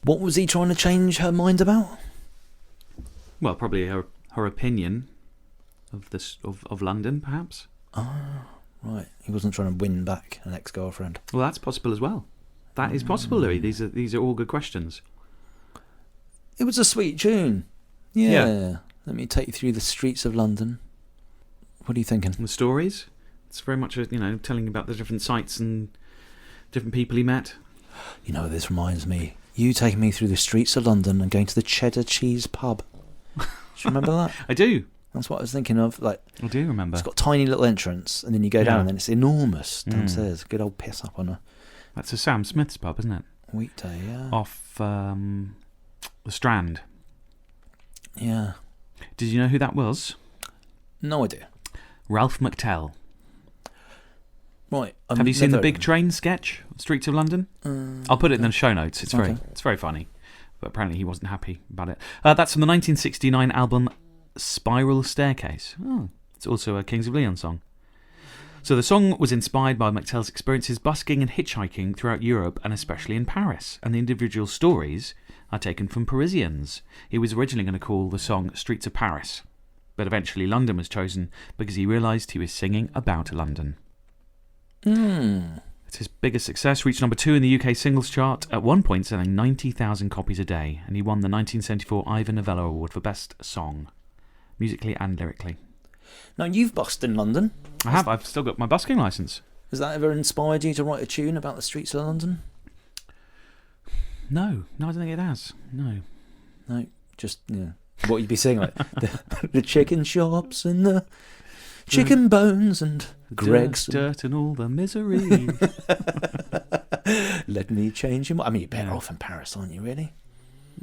What was he trying to change her mind about? Well, probably her opinion of this of London, perhaps. Ah, right. He wasn't trying to win back an ex-girlfriend. Well, that's possible as well. That is possible, Louis. These are all good questions. It was a sweet tune. Yeah. Let me take you through the streets of London. What are you thinking? And the stories. It's very much telling about the different sights and different people he met. You know, this reminds me. You taking me through the streets of London and going to the Cheddar Cheese pub. Do you remember that? I do. That's what I was thinking of. Like, I do remember. It's got a tiny little entrance, and then you go down, and then it's enormous downstairs. Good old piss up on a... That's a Sam Smith's pub, isn't it? Weekday, yeah. Off the Strand. Yeah. Did you know who that was? No idea. Ralph McTell. Right. Have you seen the Big Train sketch, Streets of London? I'll put it in the show notes. It's very funny. But apparently he wasn't happy about it. That's from the 1969 album Spiral Staircase. Oh, it's also a Kings of Leon song. So the song was inspired by McTell's experiences busking and hitchhiking throughout Europe and especially in Paris, and the individual stories are taken from Parisians. He was originally going to call the song Streets of Paris, but eventually London was chosen because he realised he was singing about London. It's his biggest success, reached number 2 in the UK singles chart, at one point selling 90,000 copies a day, and he won the 1974 Ivor Novello Award for Best Song, musically and lyrically. Now, you've busked in London. I have. I've still got my busking licence. Has that ever inspired you to write a tune about the streets of London? No, I don't think it has. No, just, what you'd be saying, like the chicken shops and the chicken bones and Greg's. Dirt and all the misery. Let me change your mind. I mean, you're better off in Paris, aren't you, really?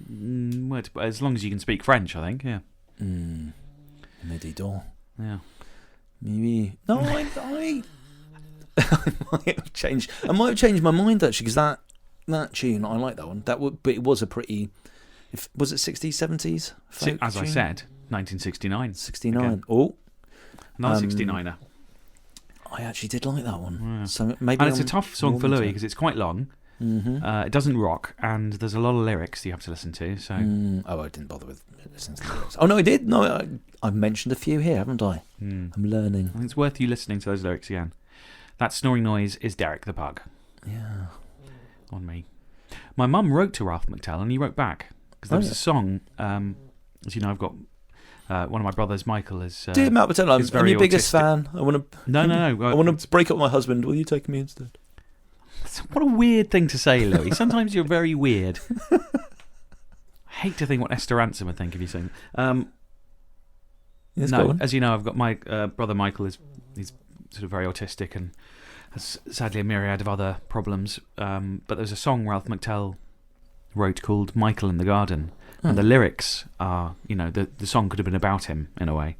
Well, as long as you can speak French, I think, yeah. Midi d'or. Yeah. Maybe. No, I might have changed my mind, actually, because that tune, I like that one. But it was a pretty... Was it 60s, 70s? As I said, 1969. 69. Again. Oh. Another 69er. I actually did like that one. Yeah. So maybe and it's a tough song for Louis because it's quite long. It doesn't rock, and there's a lot of lyrics you have to listen to. So, I didn't bother with listening to the lyrics. Oh no, I did. No, I've mentioned a few here, haven't I? I'm learning. I think it's worth you listening to those lyrics again. That snoring noise is Derek the pug. Yeah. On me. My mum wrote to Ralph McTell, and he wrote back because there was a song. As you know, I've got one of my brothers, Michael, is. Dear Matt McTell, I'm your biggest fan. I want to. No. I want to break up with my husband. Will you take me instead? What a weird thing to say, Louis. Sometimes you're very weird. I hate to think what Esther Ransom would think if you sing. No, as you know, I've got my brother Michael. He's sort of very autistic and has sadly a myriad of other problems. But there's a song Ralph McTell wrote called Michael in the Garden. And the lyrics are, the song could have been about him in a way.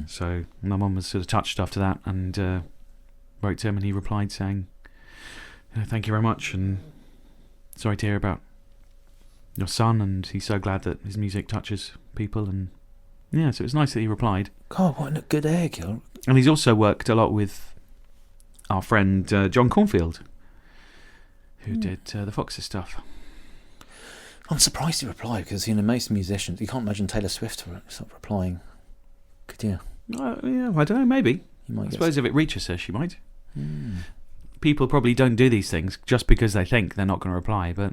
So my mum was sort of touched after that and wrote to him, and he replied saying, thank you very much, and sorry to hear about your son, and he's so glad that his music touches people, and so it was nice that he replied. God, what a good egg. And he's also worked a lot with our friend John Cornfield, who did the Foxes stuff. I'm surprised he replied, because most musicians, you can't imagine Taylor Swift stop replying, could you? I don't know, maybe. I suppose if it reaches her, she might. People probably don't do these things just because they think they're not going to reply, but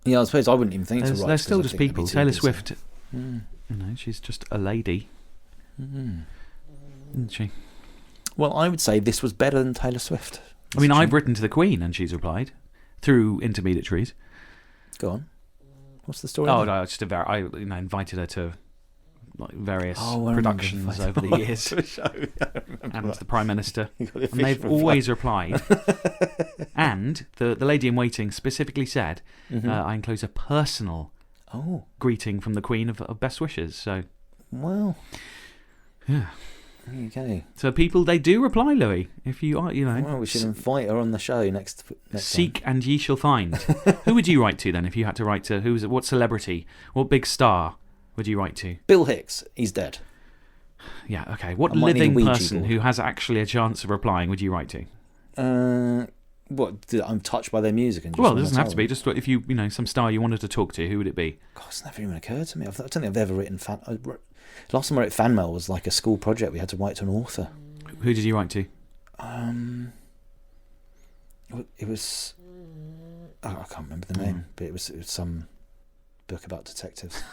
I suppose I wouldn't even think to write. They're still just people. Taylor Swift, she's just a lady, isn't she? Well, I would say this was better than Taylor Swift. I've written to the Queen and she's replied through intermediaries. Go on. What's the story? I just invited her to various productions over the years, and the Prime Minister, and they've always replied. And the lady in waiting specifically said, "I enclose a personal greeting from the Queen of best wishes." So, well, yeah. There you go. So people, they do reply, Louis. If you are, well, we should invite her on the show next Seek time. And ye shall find. Who would you write to then? If you had to write to what celebrity, what big star would you write to? Bill Hicks. He's dead. Yeah. Okay. What living person who has actually a chance of replying would you write to? I'm touched by their music and just well, it doesn't have to be. Just if you some star you wanted to talk to, who would it be? God, it's never even occurred to me. I don't think I've ever written last time I wrote fan mail was like a school project. We had to write to an author. Who did you write to? It was. Oh, I can't remember the name, but it was some book about detectives.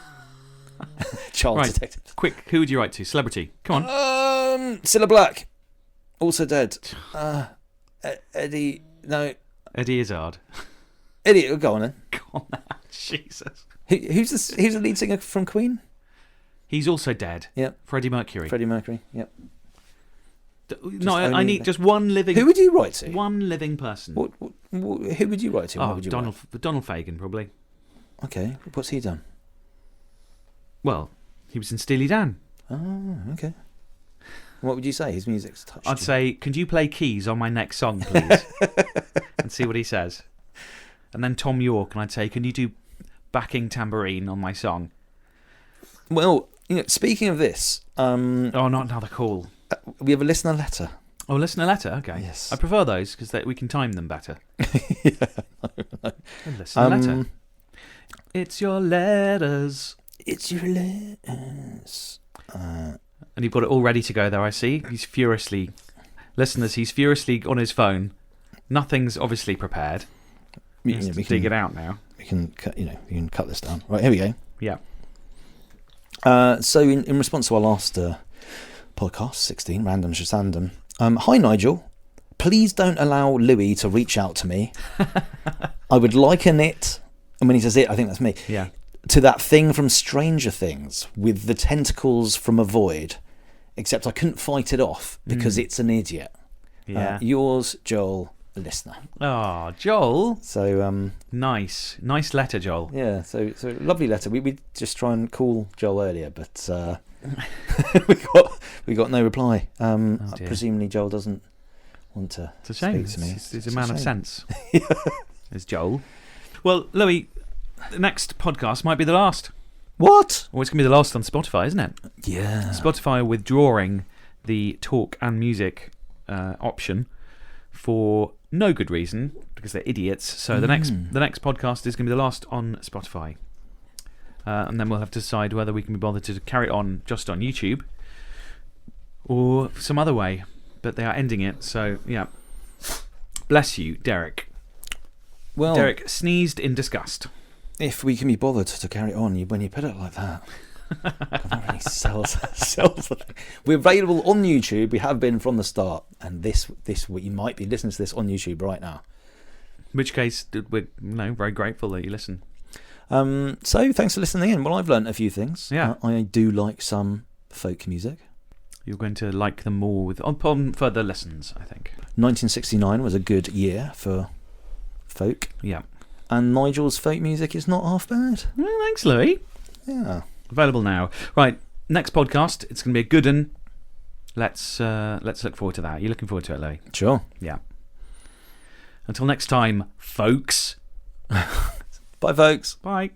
Child detectives. Quick, who would you write to? Celebrity. Come on. Cilla Black. Also dead. Eddie. No. Eddie Izzard. Eddie, go on then. Go on then. Jesus. Who's the lead singer from Queen? He's also dead. Yep. Freddie Mercury. Yep. No, I need just one living... Who would you write to? One living person. Who would you write to? Oh, Donald Fagen, probably. Okay. What's he done? Well, he was in Steely Dan. Oh, okay. What would you say? His music's touched I'd say, can you play keys on my next song, please? And see what he says. And then Tom York, and I'd say, can you do backing tambourine on my song? Well, speaking of this... oh, not another call. We have a listener letter. Oh, listener letter? Okay. Yes. I prefer those because we can time them better. Yeah. A listener letter. It's your letters. It's your letters. And you've got it all ready to go there, I see. He's furiously on his phone. Nothing's obviously prepared. We can dig it out now. We can cut this down. Right, here we go. Yeah. So in response to our last podcast 16, Random Shazandom. Hi Nigel, please don't allow Louis to reach out to me. I would liken it, and when he says it, I think that's me. Yeah. To that thing from Stranger Things with the tentacles from a void, except I couldn't fight it off because it's an idiot. Yeah. Yours, Joel, a listener. Oh, Joel. So nice letter, Joel. Yeah. So lovely letter. We just try and call Joel earlier, but we got no reply. Presumably Joel doesn't want to speak to me. He's a man of sense. Is Joel. Well, Louis, the next podcast might be the last. What? Well, it's going to be the last on Spotify, isn't it? Yeah. Spotify are withdrawing the talk and music option for no good reason, because they're idiots. So the next podcast is going to be the last on Spotify. And then we'll have to decide whether we can be bothered to carry it on just on YouTube or some other way. But they are ending it, so yeah. Bless you, Derek. Well, Derek sneezed in disgust. If we can be bothered to carry it on, when you put it like that, that really sells the thing. We're available on YouTube. We have been from the start, and this you might be listening to this on YouTube right now. In which case, we're very grateful that you listen. So thanks for listening in. Well, I've learnt a few things. Yeah. I do like some folk music. You're going to like them more upon further lessons, I think. 1969 was a good year for folk. Yeah. And Nigel's folk music is not half bad. Well, thanks, Louis. Yeah. Available now. Right, next podcast, it's going to be a good one. Let's look forward to that. You're looking forward to it, Louis? Sure. Yeah. Until next time, folks. Bye, folks. Bye.